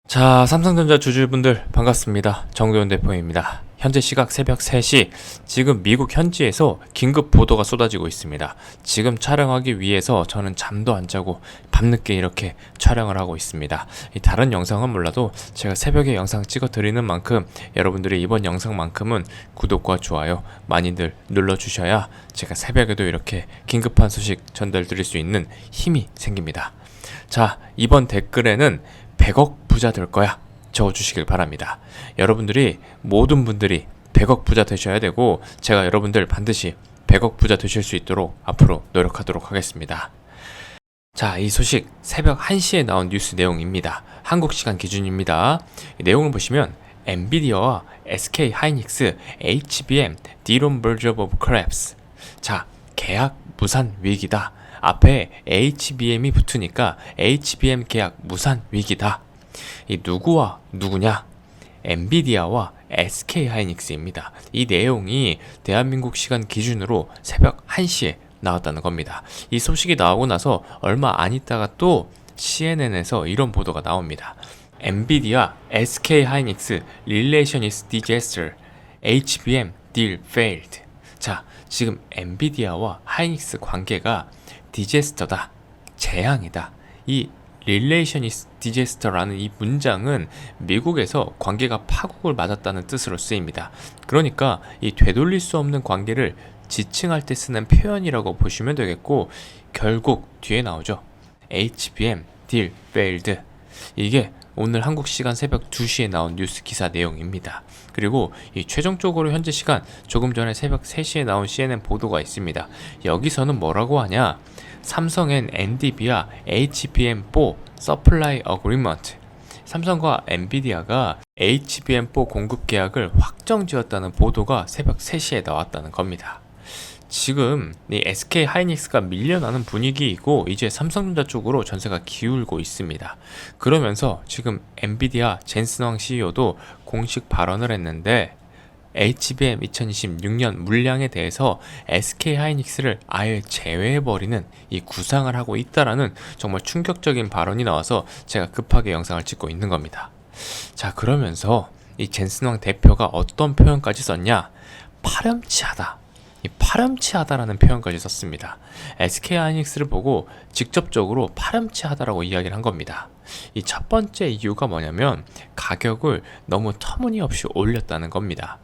자, 삼성전자 주주분들 반갑습니다. 정도현 대표입니다. 현재 시각 새벽 3시, 지금 미국 현지에서 긴급 보도가 쏟아지고 있습니다. 지금 촬영하기 위해서 저는 잠도 안 자고 밤늦게 이렇게 촬영을 하고 있습니다. 이 다른 영상은 몰라도 제가 새벽에 영상 찍어 드리는 만큼 여러분들이 이번 영상만큼은 구독과 좋아요 많이들 눌러주셔야 제가 새벽에도 이렇게 긴급한 소식 전달 드릴 수 있는 힘이 생깁니다. 자, 이번 댓글에는 100억 부자 될 거야 적어주시길 바랍니다. 여러분들이 모든 분들이 100억 부자 되셔야 되고 제가 여러분들 반드시 100억 부자 되실 수 있도록 앞으로 노력하도록 하겠습니다. 자, 이 소식 새벽 1시에 나온 뉴스 내용입니다. 한국 시간 기준입니다. 이 내용을 보시면 엔비디아와 SK 하이닉스, HBM, Dron Merger of Collapse. 자, 계약 무산 위기다. 앞에 HBM이 붙으니까 HBM 계약 무산 위기다. 이 누구와 누구냐? 엔비디아와 SK 하이닉스입니다. 이 내용이 대한민국 시간 기준으로 새벽 1시에 나왔다는 겁니다. 이 소식이 나오고 나서 얼마 안 있다가 또 CNN에서 이런 보도가 나옵니다. 엔비디아, SK 하이닉스 relation is disaster. HBM deal failed. 자, 지금 엔비디아와 하이닉스 관계가 디제스터다, 재앙이다. 이 relation is disaster라는 이 문장은 미국에서 관계가 파국을 맞았다는 뜻으로 쓰입니다. 그러니까 이 되돌릴 수 없는 관계를 지칭할 때 쓰는 표현이라고 보시면 되겠고, 결국 뒤에 나오죠. HBM deal failed. 이게 오늘 한국 시간 새벽 2시에 나온 뉴스 기사 내용입니다. 그리고 이 최종적으로 현재 시간 조금 전에 새벽 3시에 나온 CNN 보도가 있습니다. 여기서는 뭐라고 하냐? 삼성 앤 엔비디아 HBM4 Supply Agreement. 삼성과 엔비디아가 HBM4 공급 계약을 확정지었다는 보도가 새벽 3시에 나왔다는 겁니다. 지금 이 SK 하이닉스가 밀려나는 분위기이고 이제 삼성전자 쪽으로 전세가 기울고 있습니다. 그러면서 지금 엔비디아 젠슨왕 CEO도 공식 발언을 했는데 HBM 2026년 물량에 대해서 SK 하이닉스를 아예 제외해버리는 이 구상을 하고 있다라는 정말 충격적인 발언이 나와서 제가 급하게 영상을 찍고 있는 겁니다. 자, 그러면서 이 젠슨왕 대표가 어떤 표현까지 썼냐? 파렴치하다. 이 파렴치하다라는 표현까지 썼습니다. SK 하이닉스를 보고 직접적으로 파렴치하다라고 이야기를 한 겁니다. 이 첫 번째 이유가 뭐냐면 가격을 너무 터무니없이 올렸다는 겁니다.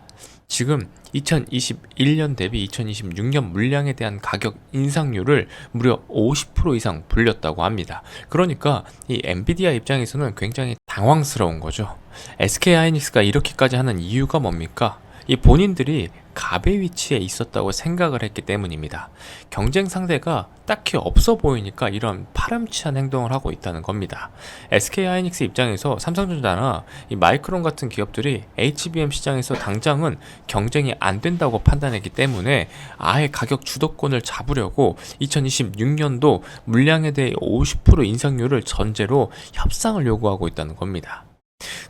지금 2021년 대비 2026년 물량에 대한 가격 인상률을 무려 50% 이상 불렸다고 합니다. 그러니까 이 엔비디아 입장에서는 굉장히 당황스러운 거죠. SK 하이닉스가 이렇게까지 하는 이유가 뭡니까? 이 본인들이 갑의 위치에 있었다고 생각을 했기 때문입니다. 경쟁 상대가 딱히 없어 보이니까 이런 파렴치한 행동을 하고 있다는 겁니다. SK 하이닉스 입장에서 삼성전자나 이 마이크론 같은 기업들이 HBM 시장에서 당장은 경쟁이 안 된다고 판단했기 때문에 아예 가격 주도권을 잡으려고 2026년도 물량에 대해 50% 인상률을 전제로 협상을 요구하고 있다는 겁니다.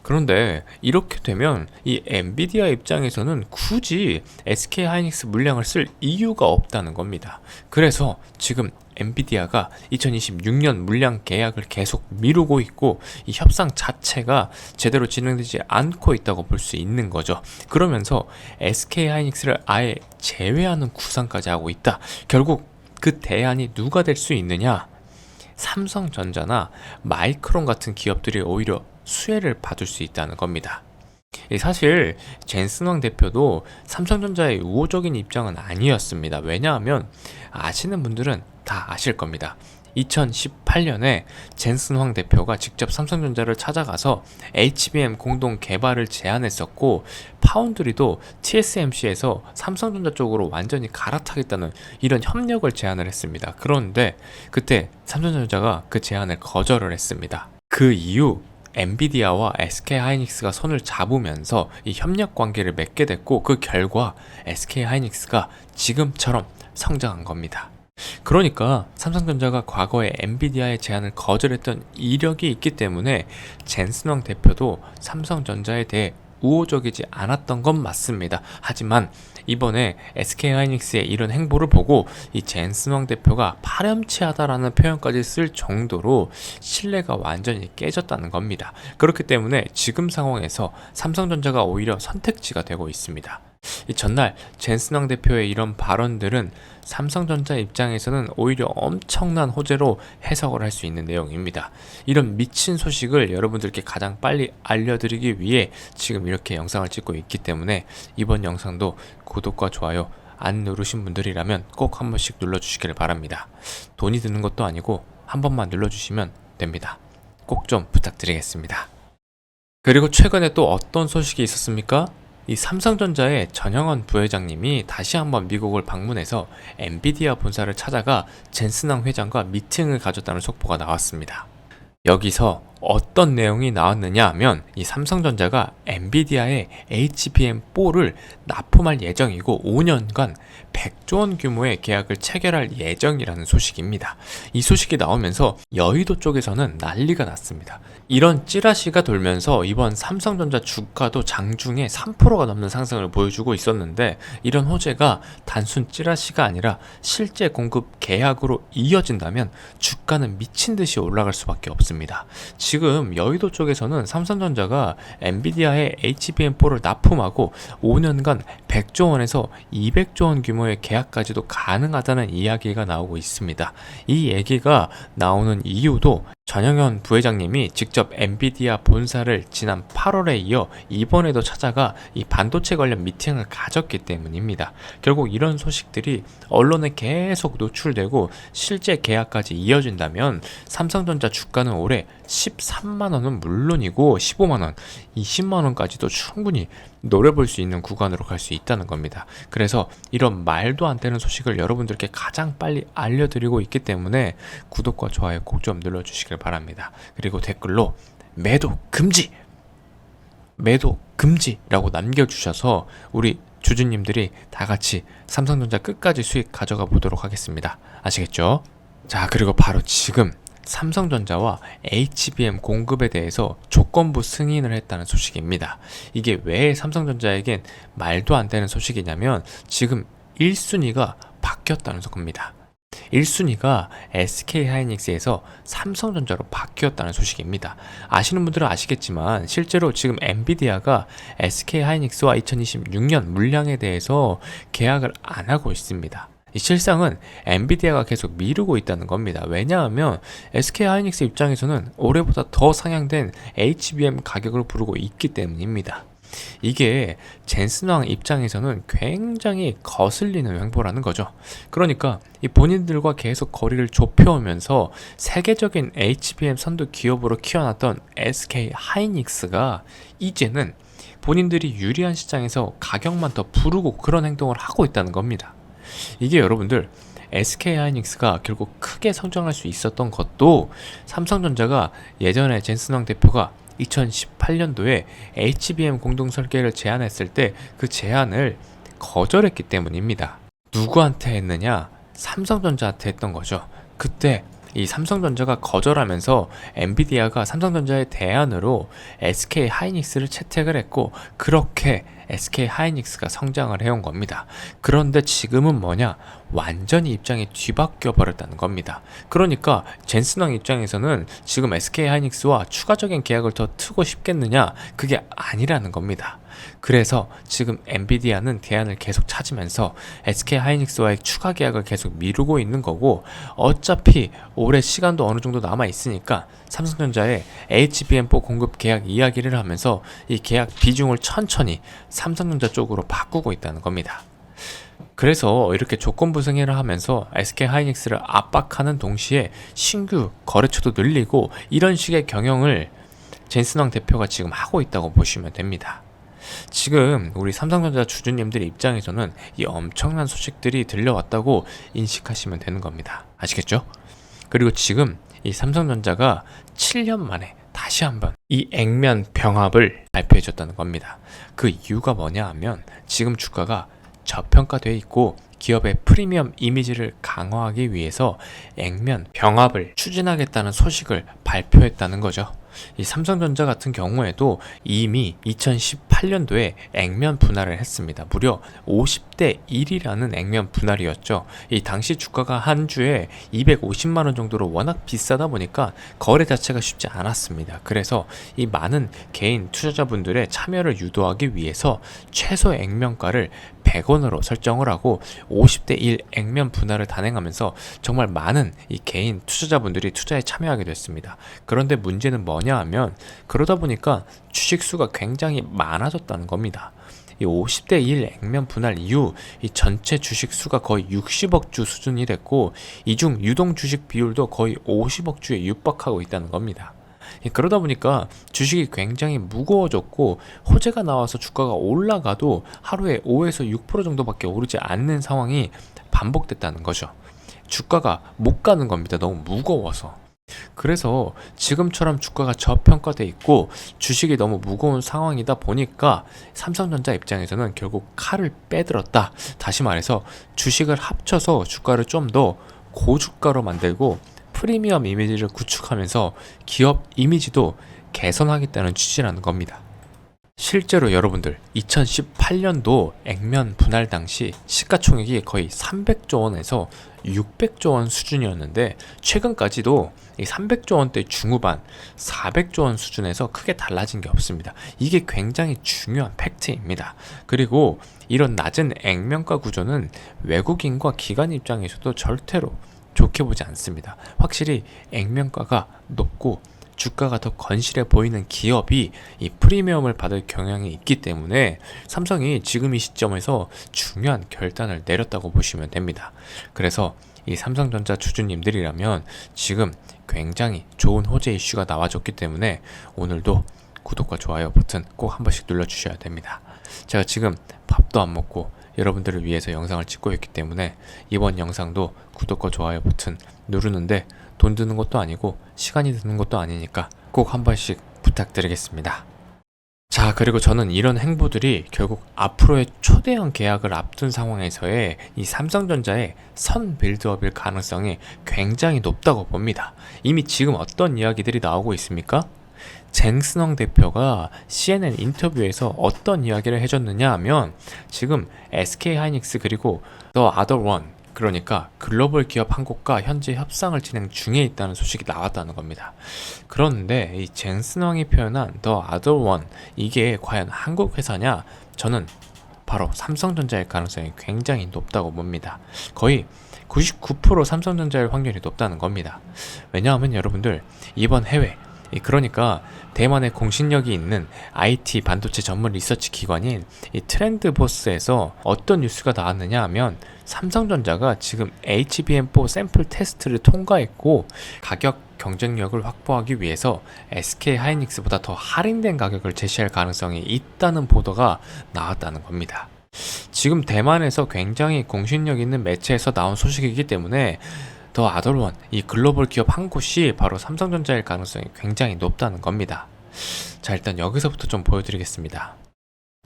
그런데 이렇게 되면 이 엔비디아 입장에서는 굳이 SK 하이닉스 물량을 쓸 이유가 없다는 겁니다. 그래서 지금 엔비디아가 2026년 물량 계약을 계속 미루고 있고 이 협상 자체가 제대로 진행되지 않고 있다고 볼 수 있는 거죠. 그러면서 SK 하이닉스를 아예 제외하는 구상까지 하고 있다. 결국 그 대안이 누가 될 수 있느냐? 삼성전자나 마이크론 같은 기업들이 오히려 수혜를 받을 수 있다는 겁니다. 사실 젠슨왕 대표도 삼성전자의 우호적인 입장은 아니었습니다. 왜냐하면 아시는 분들은 다 아실 겁니다. 2018년에 젠슨황 대표가 직접 삼성전자를 찾아가서 HBM 공동 개발을 제안했었고, 파운드리도 TSMC에서 삼성전자 쪽으로 완전히 갈아타겠다는 이런 협력을 제안을 했습니다. 그런데 그때 삼성전자가 그 제안을 거절을 했습니다. 그 이후 엔비디아와 SK 하이닉스가 손을 잡으면서 이 협력 관계를 맺게 됐고, 그 결과 SK 하이닉스가 지금처럼 성장한 겁니다. 그러니까 삼성전자가 과거에 엔비디아의 제안을 거절했던 이력이 있기 때문에 젠슨왕 대표도 삼성전자에 대해 우호적이지 않았던 건 맞습니다. 하지만 이번에 SK하이닉스의 이런 행보를 보고 이 젠슨왕 대표가 파렴치하다라는 표현까지 쓸 정도로 신뢰가 완전히 깨졌다는 겁니다. 그렇기 때문에 지금 상황에서 삼성전자가 오히려 선택지가 되고 있습니다. 이 전날 젠슨왕 대표의 이런 발언들은 삼성전자 입장에서는 오히려 엄청난 호재로 해석을 할 수 있는 내용입니다. 이런 미친 소식을 여러분들께 가장 빨리 알려드리기 위해 지금 이렇게 영상을 찍고 있기 때문에 이번 영상도 구독과 좋아요 안 누르신 분들이라면 꼭 한 번씩 눌러주시길 바랍니다. 돈이 드는 것도 아니고 한 번만 눌러주시면 됩니다. 꼭 좀 부탁드리겠습니다. 그리고 최근에 또 어떤 소식이 있었습니까? 이 삼성전자의 전형원 부회장님이 다시 한번 미국을 방문해서 엔비디아 본사를 찾아가 젠슨왕 회장과 미팅을 가졌다는 속보가 나왔습니다. 여기서 어떤 내용이 나왔느냐 하면 이 삼성전자가 엔비디아의 HBM4를 납품할 예정이고 5년간 100조 원 규모의 계약을 체결할 예정이라는 소식입니다. 이 소식이 나오면서 여의도 쪽에서는 난리가 났습니다. 이런 찌라시가 돌면서 이번 삼성전자 주가도 장중에 3%가 넘는 상승을 보여주고 있었는데, 이런 호재가 단순 찌라시가 아니라 실제 공급 계약으로 이어진다면 주가는 미친 듯이 올라갈 수밖에 없습니다. 지금 여의도 쪽에서는 삼성전자가 엔비디아의 HBM4를 납품하고 5년간 100조 원에서 200조 원 규모의 계약까지도 가능하다는 이야기가 나오고 있습니다. 이 얘기가 나오는 이유도 전형현 부회장님이 직접 엔비디아 본사를 지난 8월에 이어 이번에도 찾아가 이 반도체 관련 미팅을 가졌기 때문입니다. 결국 이런 소식들이 언론에 계속 노출되고 실제 계약까지 이어진다면 삼성전자 주가는 올해 13만원은 물론이고 15만원, 20만원까지도 충분히 노려볼 수 있는 구간으로 갈 수 있다는 겁니다. 그래서 이런 말도 안 되는 소식을 여러분들께 가장 빨리 알려드리고 있기 때문에 구독과 좋아요 꼭 좀 눌러주시길 바랍니다. 그리고 댓글로 매도 금지! 매도 금지라고 남겨주셔서 우리 주주님들이 다 같이 삼성전자 끝까지 수익 가져가 보도록 하겠습니다. 아시겠죠? 자, 그리고 바로 지금 삼성전자와 HBM 공급에 대해서 조건부 승인을 했다는 소식입니다. 이게 왜 삼성전자에겐 말도 안 되는 소식이냐면 지금 1순위가 바뀌었다는 겁니다. 1순위가 SK하이닉스에서 삼성전자로 바뀌었다는 소식입니다. 아시는 분들은 아시겠지만 실제로 지금 엔비디아가 SK하이닉스와 2026년 물량에 대해서 계약을 안 하고 있습니다. 이 실상은 엔비디아가 계속 미루고 있다는 겁니다. 왜냐하면 SK하이닉스 입장에서는 올해보다 더 상향된 HBM 가격을 부르고 있기 때문입니다. 이게 젠슨왕 입장에서는 굉장히 거슬리는 횡보라는 거죠. 그러니까 이 본인들과 계속 거리를 좁혀오면서 세계적인 HBM 선두 기업으로 키워놨던 SK하이닉스가 이제는 본인들이 유리한 시장에서 가격만 더 부르고 그런 행동을 하고 있다는 겁니다. 이게 여러분들 SK하이닉스가 결국 크게 성장할 수 있었던 것도 삼성전자가 예전에 젠슨왕 대표가 2018년도에 HBM 공동 설계를 제안했을 때 그 제안을 거절했기 때문입니다. 누구한테 했느냐? 삼성전자한테 했던 거죠. 그때 이 삼성전자가 거절하면서 엔비디아가 삼성전자의 대안으로 SK하이닉스를 채택을 했고 그렇게 SK하이닉스가 성장을 해온 겁니다. 그런데 지금은 뭐냐? 완전히 입장이 뒤바뀌어 버렸다는 겁니다. 그러니까 젠슨왕 입장에서는 지금 SK하이닉스와 추가적인 계약을 더 트고 싶겠느냐? 그게 아니라는 겁니다. 그래서 지금 엔비디아는 대안을 계속 찾으면서 SK하이닉스와의 추가 계약을 계속 미루고 있는 거고, 어차피 올해 시간도 어느 정도 남아 있으니까 삼성전자의 HBM4 공급 계약 이야기를 하면서 이 계약 비중을 천천히 삼성전자 쪽으로 바꾸고 있다는 겁니다. 그래서 이렇게 조건부 승인을 하면서 SK하이닉스를 압박하는 동시에 신규 거래처도 늘리고 이런 식의 경영을 젠슨왕 대표가 지금 하고 있다고 보시면 됩니다. 지금 우리 삼성전자 주주님들 입장에서는 이 엄청난 소식들이 들려왔다고 인식하시면 되는 겁니다. 아시겠죠? 그리고 지금 이 삼성전자가 7년 만에 다시 한번 이 액면 병합을 발표해 줬다는 겁니다. 그 이유가 뭐냐 하면 지금 주가가 저평가되어 있고 기업의 프리미엄 이미지를 강화하기 위해서 액면 병합을 추진하겠다는 소식을 발표했다는 거죠. 이 삼성전자 같은 경우에도 이미 2018년도에 액면 분할을 했습니다. 무려 50대 1이라는 액면 분할이었죠. 이 당시 주가가 한 주에 250만 원 정도로 워낙 비싸다 보니까 거래 자체가 쉽지 않았습니다. 그래서 이 많은 개인 투자자분들의 참여를 유도하기 위해서 최소 액면가를 100원으로 설정을 하고 50대 1 액면 분할을 단행하면서 정말 많은 이 개인 투자자분들이 투자에 참여하게 됐습니다. 그런데 문제는 뭐냐 하면 그러다 보니까 주식수가 굉장히 많아졌다는 겁니다. 이 50대 1 액면 분할 이후 이 전체 주식 수가 거의 60억 주 수준이 됐고 이 중 유동 주식 비율도 거의 50억 주에 육박하고 있다는 겁니다. 그러다 보니까 주식이 굉장히 무거워졌고 호재가 나와서 주가가 올라가도 하루에 5에서 6% 정도밖에 오르지 않는 상황이 반복됐다는 거죠. 주가가 못 가는 겁니다. 너무 무거워서. 그래서 지금처럼 주가가 저평가돼 있고 주식이 너무 무거운 상황이다 보니까 삼성전자 입장에서는 결국 칼을 빼들었다. 다시 말해서 주식을 합쳐서 주가를 좀 더 고주가로 만들고 프리미엄 이미지를 구축하면서 기업 이미지도 개선하겠다는 취지라는 겁니다. 실제로 여러분들 2018년도 액면 분할 당시 시가총액이 거의 300조 원에서 600조 원 수준이었는데 최근까지도 이 300조 원대 중후반 400조 원 수준에서 크게 달라진 게 없습니다. 이게 굉장히 중요한 팩트입니다. 그리고 이런 낮은 액면가 구조는 외국인과 기관 입장에서도 절대로 좋게 보지 않습니다. 확실히 액면가가 높고 주가가 더 건실해 보이는 기업이 이 프리미엄을 받을 경향이 있기 때문에 삼성이 지금 이 시점에서 중요한 결단을 내렸다고 보시면 됩니다. 그래서 이 삼성전자 주주님들이라면 지금 굉장히 좋은 호재 이슈가 나와줬기 때문에 오늘도 구독과 좋아요 버튼 꼭 한 번씩 눌러주셔야 됩니다. 제가 지금 밥도 안 먹고 여러분들을 위해서 영상을 찍고 있기 때문에 이번 영상도 구독과 좋아요 버튼 누르는데 돈 드는 것도 아니고 시간이 드는 것도 아니니까 꼭 한 번씩 부탁드리겠습니다. 자, 그리고 저는 이런 행보들이 결국 앞으로의 초대형 계약을 앞둔 상황에서의 이 삼성전자의 선 빌드업일 가능성이 굉장히 높다고 봅니다. 이미 지금 어떤 이야기들이 나오고 있습니까? 쟁스능 대표가 CNN 인터뷰에서 어떤 이야기를 해줬느냐 하면 지금 SK하이닉스 그리고 The Other One 그러니까 글로벌 기업 한 곳과 현재 협상을 진행 중에 있다는 소식이 나왔다는 겁니다. 그런데 이 쟁스능이 표현한 The Other One 이게 과연 한국 회사냐? 저는 바로 삼성전자일 가능성이 굉장히 높다고 봅니다. 거의 99% 삼성전자일 확률이 높다는 겁니다. 왜냐하면 여러분들 이번 해외 그러니까 대만의 공신력이 있는 IT 반도체 전문 리서치 기관인 이 트렌드보스에서 어떤 뉴스가 나왔느냐 하면 삼성전자가 지금 HBM4 샘플 테스트를 통과했고 가격 경쟁력을 확보하기 위해서 SK하이닉스보다 더 할인된 가격을 제시할 가능성이 있다는 보도가 나왔다는 겁니다. 지금 대만에서 굉장히 공신력 있는 매체에서 나온 소식이기 때문에 더 아더원 이 글로벌 기업 한 곳이 바로 삼성전자일 가능성이 굉장히 높다는 겁니다. 자, 일단 여기서부터 좀 보여드리겠습니다.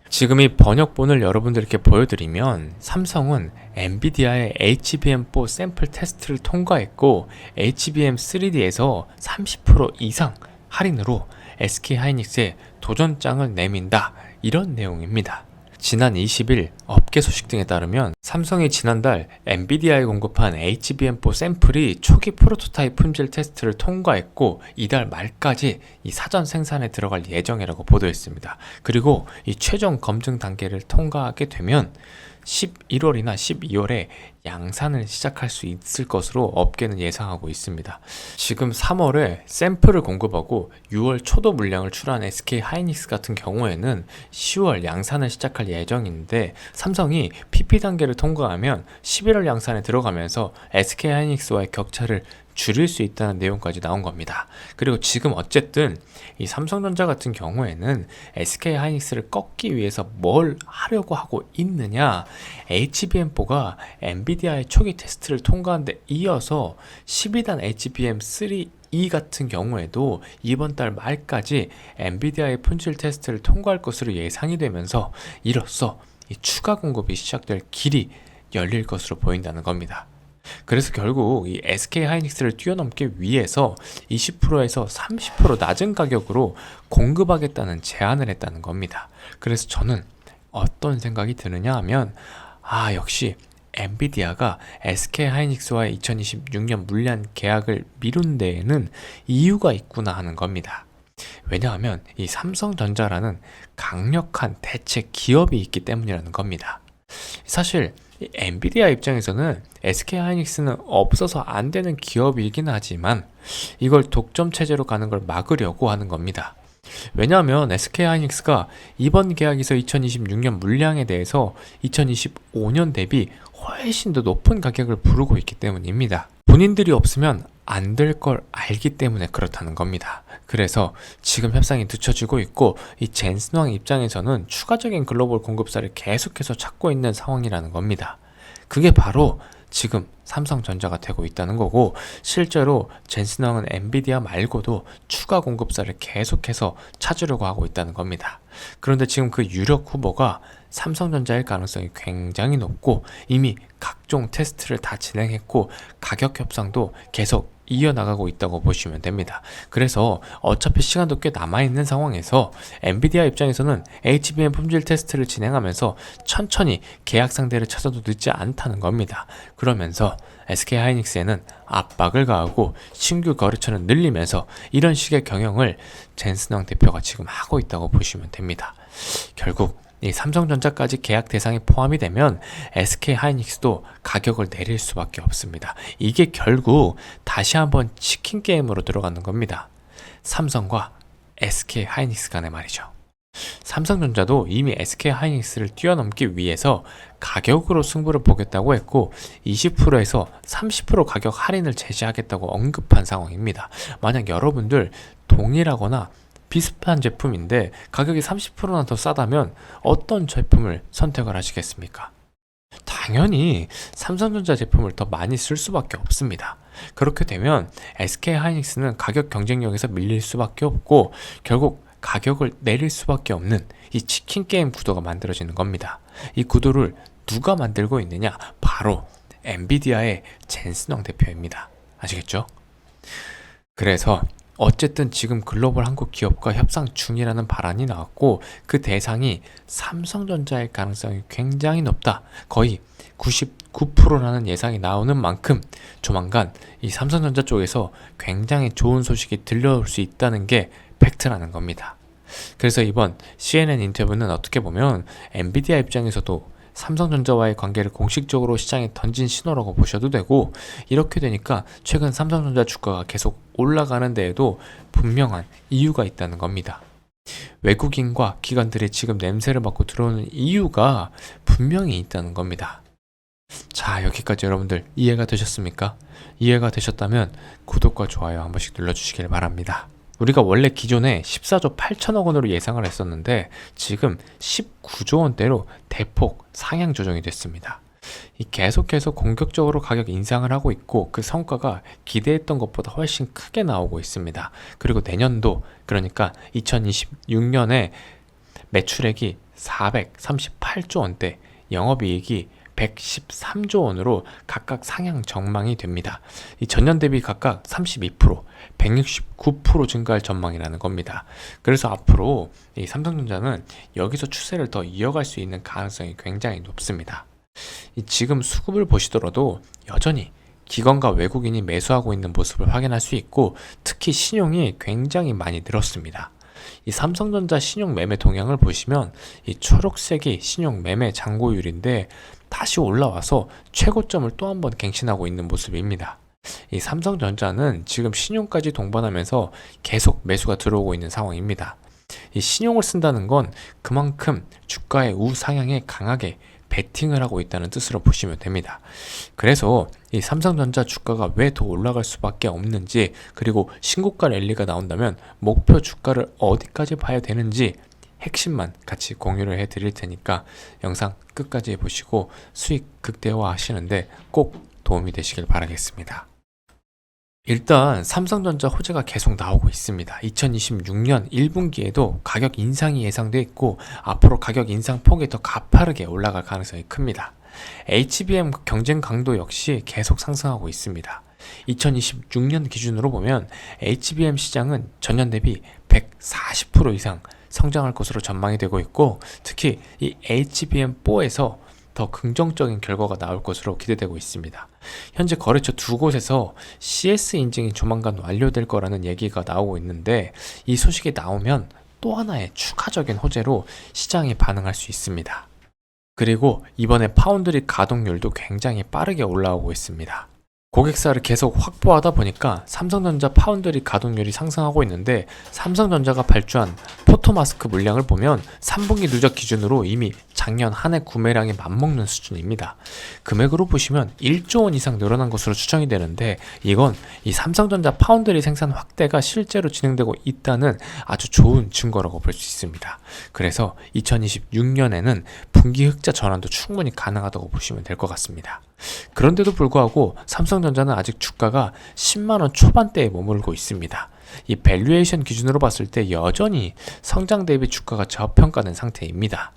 지금 이 번역본을 여러분들께 보여드리면 삼성은 엔비디아의 HBM4 샘플 테스트를 통과했고 HBM3D에서 30% 이상 할인으로 SK하이닉스에 도전장을 내민다 이런 내용입니다. 지난 20일 업계 소식 등에 따르면 삼성이 지난달 엔비디아에 공급한 HBM4 샘플이 초기 프로토타입 품질 테스트를 통과했고 이달 말까지 이 사전 생산에 들어갈 예정이라고 보도했습니다. 그리고 이 최종 검증 단계를 통과하게 되면 11월이나 12월에 양산을 시작할 수 있을 것으로 업계는 예상하고 있습니다. 지금 3월에 샘플을 공급하고 6월 초도 물량을 출하한 SK하이닉스 같은 경우에는 10월 양산을 시작할 예정인데 삼성이 PP 단계를 통과하면 11월 양산에 들어가면서 SK하이닉스와의 격차를 줄일 수 있다는 내용까지 나온 겁니다. 그리고 지금 어쨌든 이 삼성전자 같은 경우에는 SK하이닉스를 꺾기 위해서 뭘 하려고 하고 있느냐, HBM4가 엔비디아의 초기 테스트를 통과한 데 이어서 12단 HBM3E 같은 경우에도 이번 달 말까지 엔비디아의 품질 테스트를 통과할 것으로 예상이 되면서 이로써 이 추가 공급이 시작될 길이 열릴 것으로 보인다는 겁니다. 그래서 결국 이 SK 하이닉스를 뛰어넘기 위해서 20%에서 30% 낮은 가격으로 공급하겠다는 제안을 했다는 겁니다. 그래서 저는 어떤 생각이 드느냐 하면, 역시 엔비디아가 SK 하이닉스와의 2026년 물량 계약을 미룬 데에는 이유가 있구나 하는 겁니다. 왜냐하면 이 삼성전자라는 강력한 대체 기업이 있기 때문이라는 겁니다. 사실 이 엔비디아 입장에서는 SK 하이닉스는 없어서 안 되는 기업이긴 하지만 이걸 독점 체제로 가는 걸 막으려고 하는 겁니다. 왜냐하면 SK 하이닉스가 이번 계약에서 2026년 물량에 대해서 2025년 대비 훨씬 더 높은 가격을 부르고 있기 때문입니다. 본인들이 없으면 안 될 걸 알기 때문에 그렇다는 겁니다. 그래서 지금 협상이 늦춰지고 있고, 이 젠슨왕 입장에서는 추가적인 글로벌 공급사를 계속해서 찾고 있는 상황이라는 겁니다. 그게 바로 지금 삼성전자가 되고 있다는 거고, 실제로 젠슨왕은 엔비디아 말고도 추가 공급사를 계속해서 찾으려고 하고 있다는 겁니다. 그런데 지금 그 유력 후보가 삼성전자일 가능성이 굉장히 높고, 이미 각종 테스트를 다 진행했고 가격 협상도 계속 이어나가고 있다고 보시면 됩니다. 그래서 어차피 시간도 꽤 남아있는 상황에서 엔비디아 입장에서는 HBM 품질 테스트를 진행하면서 천천히 계약 상대를 찾아도 늦지 않다는 겁니다. 그러면서 SK 하이닉스에는 압박을 가하고 신규 거래처를 늘리면서 이런 식의 경영을 젠슨왕 대표가 지금 하고 있다고 보시면 됩니다. 결국 이 삼성전자까지 계약 대상에 포함이 되면 SK 하이닉스도 가격을 내릴 수밖에 없습니다. 이게 결국 다시 한번 치킨 게임으로 들어가는 겁니다. 삼성과 SK 하이닉스 간의 말이죠. 삼성전자도 이미 SK 하이닉스를 뛰어넘기 위해서 가격으로 승부를 보겠다고 했고 20%에서 30% 가격 할인을 제시하겠다고 언급한 상황입니다. 만약 여러분들 동일하거나 비슷한 제품인데 가격이 30%나 더 싸다면 어떤 제품을 선택을 하시겠습니까? 당연히 삼성전자 제품을 더 많이 쓸 수밖에 없습니다. 그렇게 되면 SK 하이닉스는 가격 경쟁력에서 밀릴 수밖에 없고 결국 가격을 내릴 수밖에 없는 이 치킨 게임 구도가 만들어지는 겁니다. 이 구도를 누가 만들고 있느냐? 바로 엔비디아의 젠슨왕 대표입니다. 아시겠죠? 그래서 어쨌든 지금 글로벌 한국 기업과 협상 중이라는 발언이 나왔고 그 대상이 삼성전자일 가능성이 굉장히 높다. 거의 99%라는 예상이 나오는 만큼 조만간 이 삼성전자 쪽에서 굉장히 좋은 소식이 들려올 수 있다는 게 팩트라는 겁니다. 그래서 이번 CNN 인터뷰는 어떻게 보면 엔비디아 입장에서도 삼성전자와의 관계를 공식적으로 시장에 던진 신호라고 보셔도 되고 이렇게 되니까 최근 삼성전자 주가가 계속 올라가는 데에도 분명한 이유가 있다는 겁니다. 외국인과 기관들이 지금 냄새를 맡고 들어오는 이유가 분명히 있다는 겁니다. 자, 여기까지 여러분들 이해가 되셨습니까? 이해가 되셨다면 구독과 좋아요 한 번씩 눌러주시길 바랍니다. 우리가 원래 기존에 14조 8천억 원으로 예상을 했었는데 지금 19조 원대로 대폭 상향 조정이 됐습니다. 계속해서 공격적으로 가격 인상을 하고 있고 그 성과가 기대했던 것보다 훨씬 크게 나오고 있습니다. 그리고 내년도 그러니까 2026년에 매출액이 438조 원대, 영업이익이 113조 원으로 각각 상향 전망이 됩니다. 이 전년 대비 각각 32%, 169% 증가할 전망이라는 겁니다. 그래서 앞으로 이 삼성전자는 여기서 추세를 더 이어갈 수 있는 가능성이 굉장히 높습니다. 지금 수급을 보시더라도 여전히 기관과 외국인이 매수하고 있는 모습을 확인할 수 있고 특히 신용이 굉장히 많이 늘었습니다. 이 삼성전자 신용 매매 동향을 보시면 이 초록색이 신용 매매 잔고율인데 다시 올라와서 최고점을 또 한 번 갱신하고 있는 모습입니다. 이 삼성전자는 지금 신용까지 동반하면서 계속 매수가 들어오고 있는 상황입니다. 이 신용을 쓴다는 건 그만큼 주가의 우상향에 강하게 베팅을 하고 있다는 뜻으로 보시면 됩니다. 그래서 이 삼성전자 주가가 왜 더 올라갈 수밖에 없는지 그리고 신고가 랠리가 나온다면 목표 주가를 어디까지 봐야 되는지 핵심만 같이 공유를 해 드릴 테니까 영상 끝까지 보시고 수익 극대화 하시는데 꼭 도움이 되시길 바라겠습니다. 일단 삼성전자 호재가 계속 나오고 있습니다. 2026년 1분기에도 가격 인상이 예상돼 있고 앞으로 가격 인상 폭이 더 가파르게 올라갈 가능성이 큽니다. HBM 경쟁 강도 역시 계속 상승하고 있습니다. 2026년 기준으로 보면 HBM 시장은 전년 대비 140% 이상 성장할 것으로 전망이 되고 있고, 특히 이 HBM4에서 더 긍정적인 결과가 나올 것으로 기대되고 있습니다. 현재 거래처 두 곳에서 CS 인증이 조만간 완료될 거라는 얘기가 나오고 있는데, 이 소식이 나오면 또 하나의 추가적인 호재로 시장이 반응할 수 있습니다. 그리고 이번에 파운드리 가동률도 굉장히 빠르게 올라오고 있습니다. 고객사를 계속 확보하다 보니까 삼성전자 파운드리 가동률이 상승하고 있는데, 삼성전자가 발주한 포토마스크 물량을 보면 3분기 누적 기준으로 이미 작년 한 해 구매량에 맞먹는 수준입니다. 금액으로 보시면 1조 원 이상 늘어난 것으로 추정이 되는데, 이건 이 삼성전자 파운드리 생산 확대가 실제로 진행되고 있다는 아주 좋은 증거라고 볼 수 있습니다. 그래서 2026년에는 분기 흑자 전환도 충분히 가능하다고 보시면 될 것 같습니다. 그런데도 불구하고 삼성전자는 아직 주가가 10만원 초반대에 머물고 있습니다. 이 밸류에이션 기준으로 봤을 때 여전히 성장 대비 주가가 저평가된 상태입니다.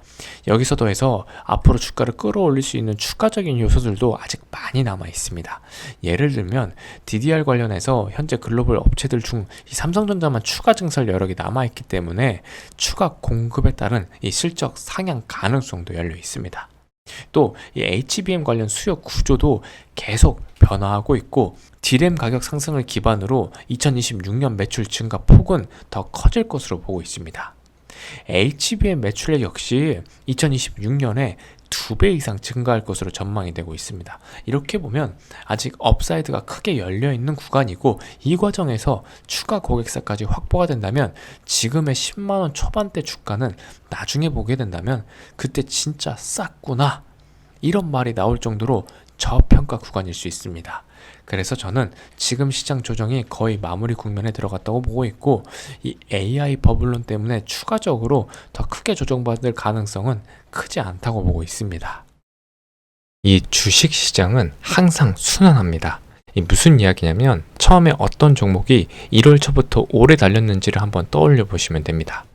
여기서 더해서 앞으로 주가를 끌어올릴 수 있는 추가적인 요소들도 아직 많이 남아 있습니다. 예를 들면 DDR 관련해서 현재 글로벌 업체들 중 이 삼성전자만 추가 증설 여력이 남아 있기 때문에 추가 공급에 따른 이 실적 상향 가능성도 열려 있습니다. 또 이 HBM 관련 수요 구조도 계속 변화하고 있고, D램 가격 상승을 기반으로 2026년 매출 증가 폭은 더 커질 것으로 보고 있습니다. HBM 매출액 역시 2026년에 2배 이상 증가할 것으로 전망이 되고 있습니다. 이렇게 보면 아직 업사이드가 크게 열려있는 구간이고, 이 과정에서 추가 고객사까지 확보가 된다면 지금의 10만원 초반대 주가는 나중에 보게 된다면 그때 진짜 쌌구나, 이런 말이 나올 정도로 저평가 구간일 수 있습니다. 그래서 저는 지금 시장 조정이 거의 마무리 국면에 들어갔다고 보고 있고, 이 AI 버블론 때문에 추가적으로 더 크게 조정받을 가능성은 크지 않다고 보고 있습니다. 이 주식 시장은 항상 순환합니다. 무슨 이야기냐면, 처음에 어떤 종목이 1월 초부터 오래 달렸는지를 한번 떠올려 보시면 됩니다.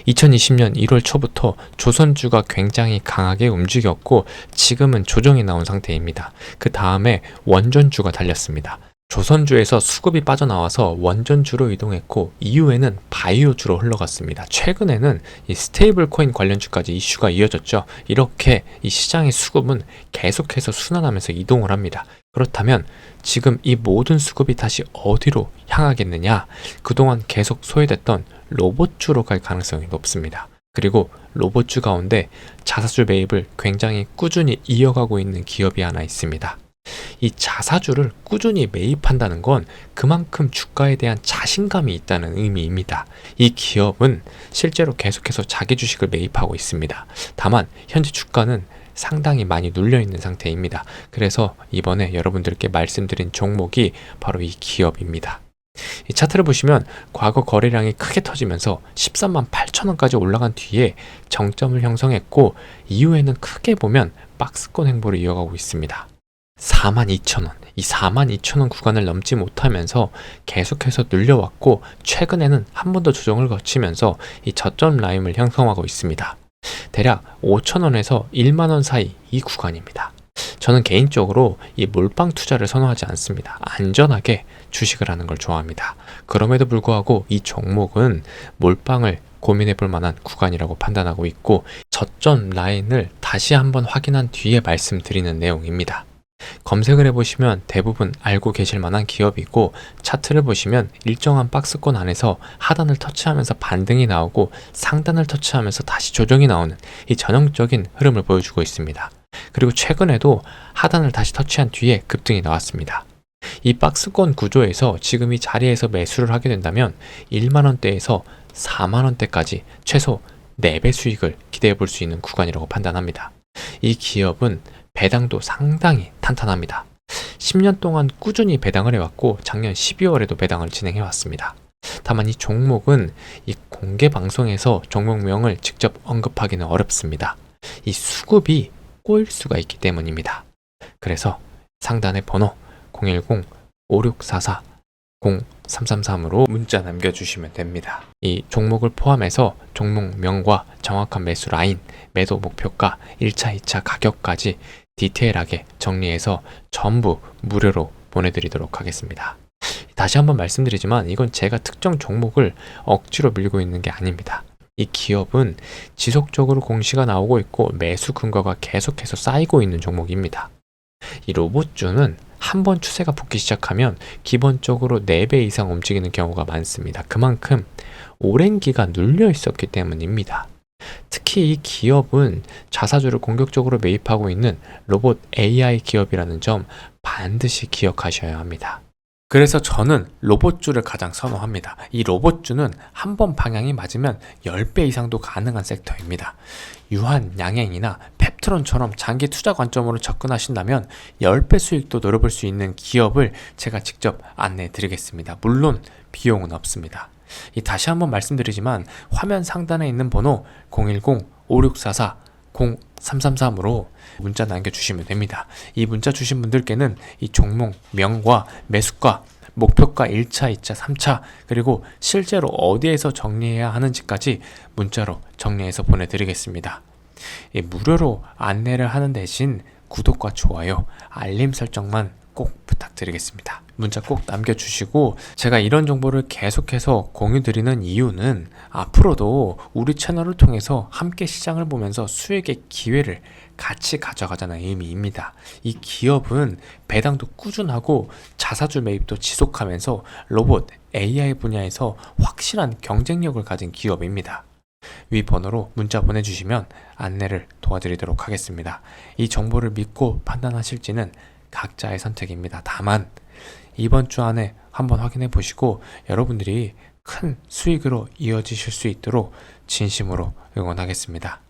2020년 1월 초부터 조선주가 굉장히 강하게 움직였고, 지금은 조정이 나온 상태입니다. 그 다음에 원전주가 달렸습니다. 조선주에서 수급이 빠져나와서 원전주로 이동했고, 이후에는 바이오주로 흘러갔습니다. 최근에는 이 스테이블 코인 관련주까지 이슈가 이어졌죠. 이렇게 이 시장의 수급은 계속해서 순환하면서 이동을 합니다. 그렇다면 지금 이 모든 수급이 다시 어디로 향하겠느냐? 그동안 계속 소외됐던 로봇주로 갈 가능성이 높습니다. 그리고 로봇주 가운데 자사주 매입을 굉장히 꾸준히 이어가고 있는 기업이 하나 있습니다. 이 자사주를 꾸준히 매입한다는 건 그만큼 주가에 대한 자신감이 있다는 의미입니다. 이 기업은 실제로 계속해서 자기 주식을 매입하고 있습니다. 다만 현재 주가는 상당히 많이 눌려있는 상태입니다. 그래서 이번에 여러분들께 말씀드린 종목이 바로 이 기업입니다. 이 차트를 보시면 과거 거래량이 크게 터지면서 13만 8천원까지 올라간 뒤에 정점을 형성했고, 이후에는 크게 보면 박스권 행보를 이어가고 있습니다. 42,000원, 이 42,000원 구간을 넘지 못하면서 계속해서 눌려왔고, 최근에는 한 번 더 조정을 거치면서 이 저점 라인을 형성하고 있습니다. 대략 5,000원에서 1만원 사이 이 구간입니다. 저는 개인적으로 이 몰빵 투자를 선호하지 않습니다. 안전하게 주식을 하는 걸 좋아합니다. 그럼에도 불구하고 이 종목은 몰빵을 고민해 볼 만한 구간이라고 판단하고 있고, 저점 라인을 다시 한번 확인한 뒤에 말씀드리는 내용입니다. 검색을 해보시면 대부분 알고 계실 만한 기업이고, 차트를 보시면 일정한 박스권 안에서 하단을 터치하면서 반등이 나오고 상단을 터치하면서 다시 조정이 나오는 이 전형적인 흐름을 보여주고 있습니다. 그리고 최근에도 하단을 다시 터치한 뒤에 급등이 나왔습니다. 이 박스권 구조에서 지금 이 자리에서 매수를 하게 된다면 1만원대에서 4만원대까지 최소 4배 수익을 기대해 볼 수 있는 구간이라고 판단합니다. 이 기업은 배당도 상당히 탄탄합니다. 10년 동안 꾸준히 배당을 해왔고, 작년 12월에도 배당을 진행해 왔습니다. 다만 이 종목은 이 공개 방송에서 종목명을 직접 언급하기는 어렵습니다. 이 수급이 꼬일 수가 있기 때문입니다. 그래서 상단의 번호 010-5644-0333으로 문자 남겨주시면 됩니다. 이 종목을 포함해서 종목명과 정확한 매수 라인, 매도 목표가, 1차, 2차 가격까지 디테일하게 정리해서 전부 무료로 보내드리도록 하겠습니다. 다시 한번 말씀드리지만 이건 제가 특정 종목을 억지로 밀고 있는 게 아닙니다. 이 기업은 지속적으로 공시가 나오고 있고 매수 근거가 계속해서 쌓이고 있는 종목입니다. 이 로봇주는 한번 추세가 붙기 시작하면 기본적으로 4배 이상 움직이는 경우가 많습니다. 그만큼 오랜 기간 눌려 있었기 때문입니다. 특히 이 기업은 자사주를 공격적으로 매입하고 있는 로봇 AI 기업이라는 점 반드시 기억하셔야 합니다. 그래서 저는 로봇주를 가장 선호합니다. 이 로봇주는 한 번 방향이 맞으면 10배 이상도 가능한 섹터입니다. 유한, 양행이나 펩트론처럼 장기 투자 관점으로 접근하신다면 10배 수익도 노려볼 수 있는 기업을 제가 직접 안내해 드리겠습니다. 물론 비용은 없습니다. 다시 한번 말씀드리지만 화면 상단에 있는 번호 010-5644-0333으로 문자 남겨주시면 됩니다. 이 문자 주신 분들께는 이 종목 명과 매수가, 목표가 1차, 2차, 3차 그리고 실제로 어디에서 정리해야 하는지까지 문자로 정리해서 보내드리겠습니다. 무료로 안내를 하는 대신 구독과 좋아요, 알림 설정만 꼭 부탁드리겠습니다. 문자 꼭 남겨주시고 제가 이런 정보를 계속해서 공유드리는 이유는 앞으로도 우리 채널을 통해서 함께 시장을 보면서 수익의 기회를 같이 가져가자는 의미입니다. 이 기업은 배당도 꾸준하고 자사주 매입도 지속하면서 로봇 AI 분야에서 확실한 경쟁력을 가진 기업입니다. 위 번호로 문자 보내주시면 안내를 도와드리도록 하겠습니다. 이 정보를 믿고 판단하실지는 각자의 선택입니다. 다만 이번 주 안에 한번 확인해 보시고 여러분들이 큰 수익으로 이어지실 수 있도록 진심으로 응원하겠습니다.